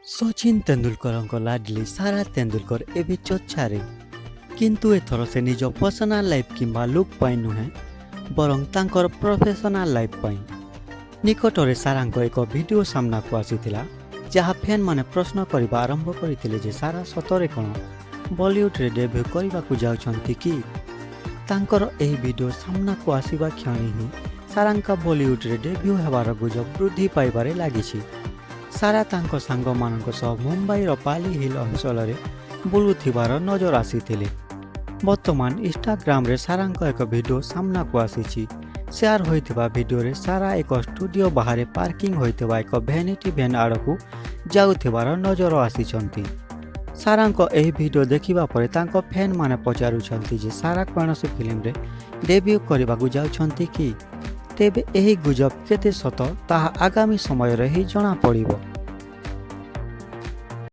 ସଚିନ ତେନ୍ଦୁଲକରଙ୍କ ଲାଡଲି ସାରା ତେନ୍ଦୁଲକର ଏବେ ଚର୍ଚ୍ଚାରେ। କିନ୍ତୁ ଏଥର ସେ ନିଜ ପର୍ସନାଲ ଲାଇଫ୍ କିମ୍ବା ଲୁକ୍ ପାଇଁ ନୁହେଁ, ବରଂ ତାଙ୍କର ପ୍ରଫେସନାଲ ଲାଇଫ୍ ପାଇଁ। ନିକଟରେ ସାରାଙ୍କ ଏକ ଭିଡିଓ ସାମ୍ନାକୁ ଆସିଥିଲା, ଯାହା ଫ୍ୟାନ୍ମାନେ ପ୍ରଶ୍ନ କରିବା ଆରମ୍ଭ କରିଥିଲେ ଯେ ସାରା ସତରେ କ'ଣ ବଲିଉଡରେ ଡେବ୍ୟୁ କରିବାକୁ ଯାଉଛନ୍ତି କି? ତାଙ୍କର ଏହି ଭିଡିଓ ସାମ୍ନାକୁ ଆସିବା କ୍ଷଣି ହିଁ ସାରାଙ୍କ ବଲିଉଡରେ ଡେବ୍ୟୁ ହେବାର ଗୁଜବ ବୃଦ୍ଧି ପାଇବାରେ ଲାଗିଛି। ସାରା ତାଙ୍କ ସାଙ୍ଗମାନଙ୍କ ସହ ମୁମ୍ବାଇର ପାଲି ହିଲ୍ ଅଞ୍ଚଳରେ ବୁଲୁଥିବାର ନଜର ଆସିଥିଲେ। ବର୍ତ୍ତମାନ ଇନ୍ଷ୍ଟାଗ୍ରାମରେ ସାରାଙ୍କ ଏକ ଭିଡିଓ ସାମ୍ନାକୁ ଆସିଛି। ସେୟାର ହୋଇଥିବା ଭିଡିଓରେ ସାରା ଏକ ଷ୍ଟୁଡିଓ ବାହାରେ ପାର୍କିଂ ହୋଇଥିବା ଏକ ଭ୍ୟାନିଟି ଭ୍ୟାନ୍ ଆଡ଼କୁ ଯାଉଥିବାର ନଜର ଆସିଛନ୍ତି। ସାରାଙ୍କ ଏହି ଭିଡିଓ ଦେଖିବା ପରେ ତାଙ୍କ ଫ୍ୟାନ୍ମାନେ ପଚାରୁଛନ୍ତି ଯେ ସାରା କୌଣସି ଫିଲ୍ମରେ ଡେବ୍ୟୁ କରିବାକୁ ଯାଉଛନ୍ତି କି? ତେବେ ଏହି ଗୁଜବ କେତେ ସତ ତାହା ଆଗାମୀ ସମୟରେ ହିଁ ଜଣାପଡ଼ିବ।